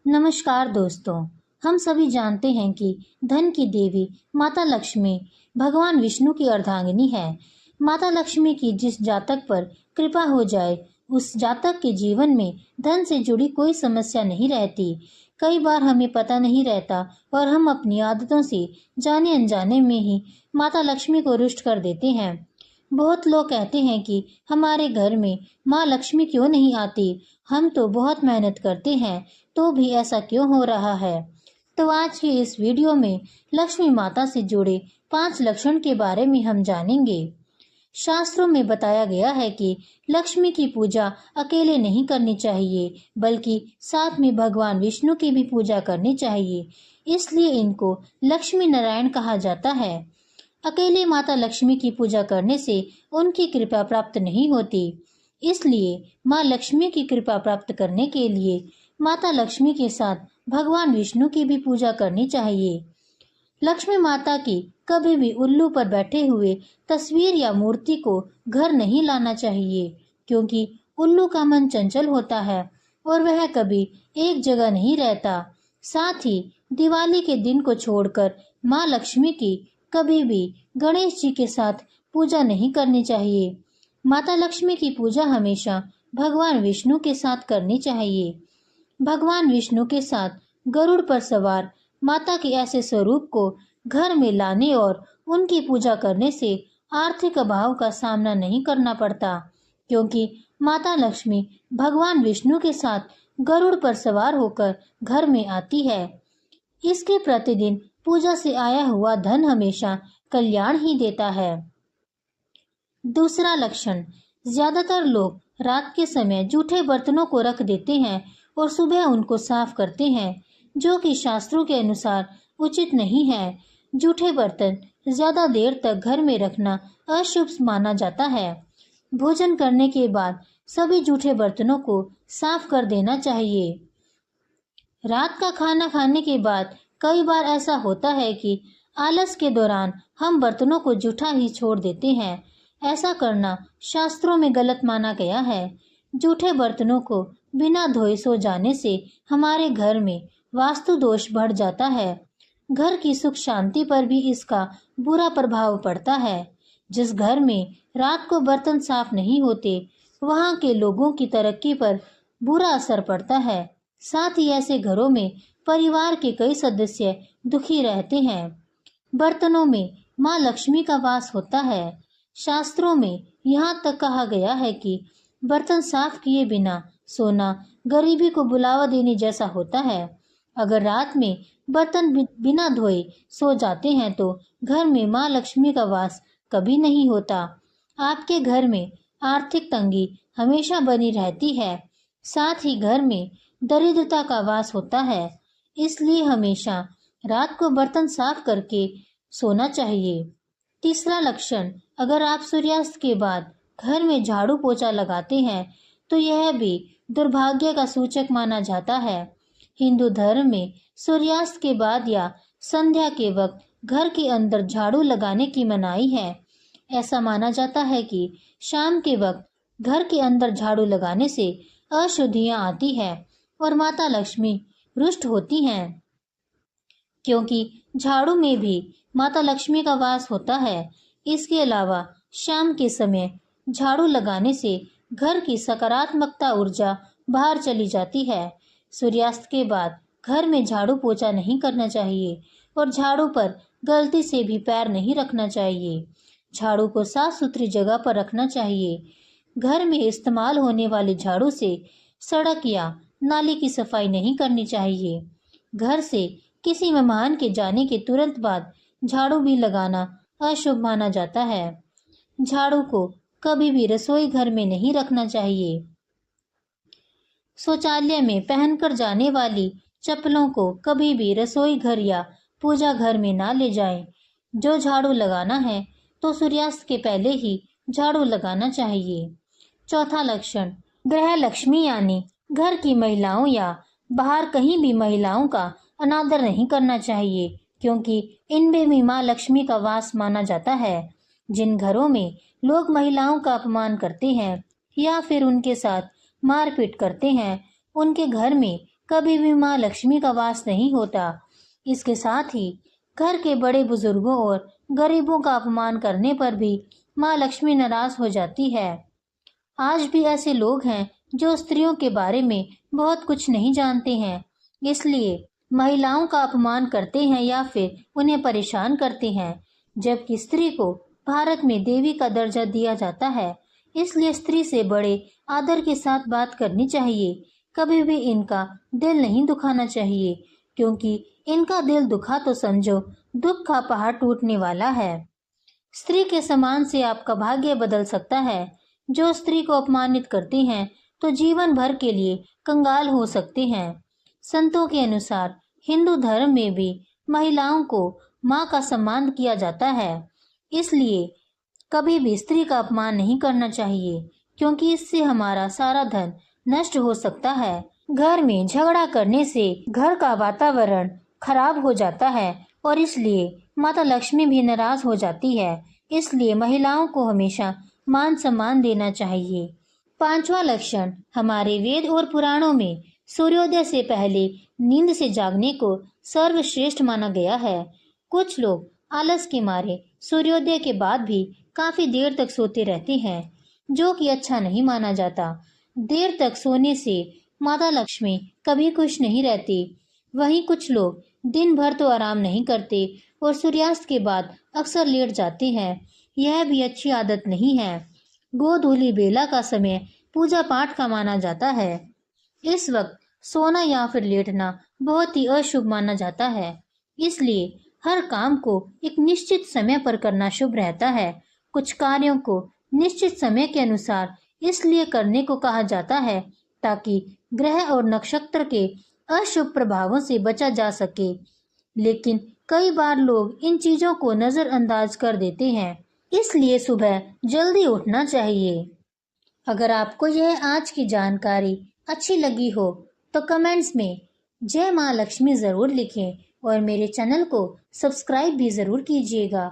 नमस्कार दोस्तों। हम सभी जानते हैं कि धन की देवी माता लक्ष्मी भगवान विष्णु की अर्धांगिनी है। माता लक्ष्मी की जिस जातक पर कृपा हो जाए उस जातक के जीवन में धन से जुड़ी कोई समस्या नहीं रहती। कई बार हमें पता नहीं रहता और हम अपनी आदतों से जाने अनजाने में ही माता लक्ष्मी को रुष्ट कर देते हैं। बहुत लोग कहते हैं कि हमारे घर में माँ लक्ष्मी क्यों नहीं आती, हम तो बहुत मेहनत करते हैं तो भी ऐसा क्यों हो रहा है। तो आज की इस वीडियो में लक्ष्मी माता से जुड़े 5 लक्षण के बारे में हम जानेंगे। शास्त्रों में बताया गया है कि लक्ष्मी की पूजा अकेले नहीं करनी चाहिए बल्कि साथ में भगवान विष्णु की भी पूजा करनी चाहिए, इसलिए इनको लक्ष्मी नारायण कहा जाता है। अकेले माता लक्ष्मी की पूजा करने से उनकी कृपा प्राप्त नहीं होती, इसलिए माँ लक्ष्मी की कृपा प्राप्त करने के लिए माता लक्ष्मी के साथ भगवान विष्णु की भी पूजा करनी चाहिए। लक्ष्मी माता की कभी भी उल्लू पर बैठे हुए तस्वीर या मूर्ति को घर नहीं लाना चाहिए, क्योंकि उल्लू का मन चंचल होता है और वह कभी एक जगह नहीं रहता। साथ ही दिवाली के दिन को छोड़कर माँ लक्ष्मी की कभी भी गणेश जी के साथ पूजा नहीं करनी चाहिए। माता लक्ष्मी की पूजा हमेशा भगवान विष्णु के साथ करनी चाहिए। भगवान विष्णु के साथ गरुड़ पर सवार माता के ऐसे स्वरूप को घर में लाने और उनकी पूजा करने से आर्थिक अभाव का सामना नहीं करना पड़ता, क्योंकि माता लक्ष्मी भगवान विष्णु के साथ गरुड़ पर सवार होकर घर में आती है। इसके प्रतिदिन पूजा से आया हुआ धन हमेशा कल्याण ही देता है। दूसरा लक्षण, ज्यादातर लोग रात के समय जूठे बर्तनों को रख देते हैं और सुबह उनको साफ करते हैं, जो कि शास्त्रों के अनुसार उचित नहीं है। जूठे बर्तन ज्यादा देर तक घर में रखना अशुभ माना जाता है। भोजन करने के बाद सभी जूठे बर्तनों को साफ कर देना चाहिए। रात का खाना खाने के बाद कई बार ऐसा होता है कि आलस के दौरान हम बर्तनों को जूठा ही छोड़ देते हैं। ऐसा करना शास्त्रों में गलत माना गया है। जूठे बर्तनों को बिना धोए सो जाने से हमारे घर में वास्तु दोष बढ़ जाता है। घर की सुख शांति पर भी इसका बुरा प्रभाव पड़ता है। जिस घर में रात को बर्तन साफ नहीं होते, वहां के लोगों की तरक्की पर बुरा असर पड़ता है। साथ ही ऐसे घरों में परिवार के कई सदस्य दुखी रहते हैं। बर्तनों में माँ लक्ष्मी का वास होता है। शास्त्रों में यहाँ तक कहा गया है कि बर्तन साफ किए बिना सोना गरीबी को बुलावा देने जैसा होता है। अगर रात में बर्तन बिना धोए सो जाते हैं तो घर में माँ लक्ष्मी का वास कभी नहीं होता। आपके घर में आर्थिक तंगी हमेशा बनी रहती है। साथ ही घर में दरिद्रता का वास होता है, इसलिए हमेशा रात को बर्तन साफ करके सोना चाहिए। तीसरा लक्षण, अगर आप सूर्यास्त के बाद घर में झाड़ू पोछा लगाते हैं तो यह भी दुर्भाग्य का सूचक माना जाता है। हिंदू धर्म में सूर्यास्त के बाद या संध्या के वक्त घर के अंदर झाड़ू लगाने की मनाही है। ऐसा माना जाता है कि शाम के वक्त घर के अंदर झाड़ू लगाने से अशुद्धियां आती है और माता लक्ष्मी रुष्ट होती हैं, क्योंकि झाड़ू में भी माता लक्ष्मी का वास होता है। इसके अलावा शाम के समय झाड़ू लगाने से घर की सकारात्मकता ऊर्जा बाहर चली जाती है। सूर्यास्त के बाद घर में झाड़ू पोछा नहीं करना चाहिए और झाड़ू पर गलती से भी पैर नहीं रखना चाहिए। झाड़ू को साफ सुथरी जगह पर रखना चाहिए। घर में इस्तेमाल होने वाले झाड़ू से सड़क या नाली की सफाई नहीं करनी चाहिए। घर से किसी मेहमान के जाने के तुरंत बाद झाड़ू भी लगाना अशुभ माना जाता है। झाड़ू को कभी भी रसोई घर में नहीं रखना चाहिए। शौचालय में पहनकर जाने वाली चप्पलों को कभी भी रसोई घर या पूजा घर में ना ले जाएं। जो झाड़ू लगाना है तो सूर्यास्त के पहले ही झाड़ू लगाना चाहिए। चौथा लक्षण, गृह लक्ष्मी यानी घर की महिलाओं या बाहर कहीं भी महिलाओं का अनादर नहीं करना चाहिए, क्योंकि इनमें भी माँ लक्ष्मी का वास माना जाता है। जिन घरों में लोग महिलाओं का अपमान करते हैं या फिर उनके साथ मारपीट करते हैं, उनके घर में कभी भी माँ लक्ष्मी का वास नहीं होता। इसके साथ ही घर के बड़े बुजुर्गों और गरीबों का अपमान करने पर भी माँ लक्ष्मी नाराज हो जाती है। आज भी ऐसे लोग हैं जो स्त्रियों के बारे में बहुत कुछ नहीं जानते हैं, इसलिए महिलाओं का अपमान करते हैं या फिर उन्हें परेशान करते हैं। जबकि स्त्री को भारत में देवी का दर्जा दिया जाता है, इसलिए स्त्री से बड़े आदर के साथ बात करनी चाहिए। कभी भी इनका दिल नहीं दुखाना चाहिए, क्योंकि इनका दिल दुखा तो समझो दुख का पहाड़ टूटने वाला है। स्त्री के सम्मान से आपका भाग्य बदल सकता है। जो स्त्री को अपमानित करते हैं तो जीवन भर के लिए कंगाल हो सकते हैं। संतों के अनुसार हिंदू धर्म में भी महिलाओं को माँ का सम्मान किया जाता है, इसलिए कभी भी स्त्री का अपमान नहीं करना चाहिए, क्योंकि इससे हमारा सारा धन नष्ट हो सकता है। घर में झगड़ा करने से घर का वातावरण खराब हो जाता है और इसलिए माता लक्ष्मी भी नाराज हो जाती है। इसलिए महिलाओं को हमेशा मान सम्मान देना चाहिए। पांचवा लक्षण, हमारे वेद और पुराणों में सूर्योदय से पहले नींद से जागने को सर्वश्रेष्ठ माना गया है। कुछ लोग आलस के मारे सूर्योदय के बाद भी काफी देर तक सोते रहते हैं, जो कि अच्छा नहीं माना जाता। देर तक सोने से माता लक्ष्मी कभी खुश नहीं रहती। वहीं कुछ लोग दिन भर तो आराम नहीं करते और सूर्यास्त के बाद अक्सर लेट जाते हैं। यह भी अच्छी आदत नहीं है। गोधूली बेला का समय पूजा पाठ का माना जाता है। इस वक्त सोना या फिर लेटना बहुत ही अशुभ माना जाता है, इसलिए हर काम को एक निश्चित समय पर करना शुभ रहता है। कुछ कार्यों को निश्चित समय के अनुसार इसलिए करने को कहा जाता है ताकि ग्रह और नक्षत्र के अशुभ प्रभावों से बचा जा सके, लेकिन कई बार लोग इन चीजों को नजरअंदाज कर देते हैं, इसलिए सुबह जल्दी उठना चाहिए। अगर आपको यह आज की जानकारी अच्छी लगी हो तो कमेंट्स में जय माँ लक्ष्मी जरूर लिखें और मेरे चैनल को सब्सक्राइब भी जरूर कीजिएगा।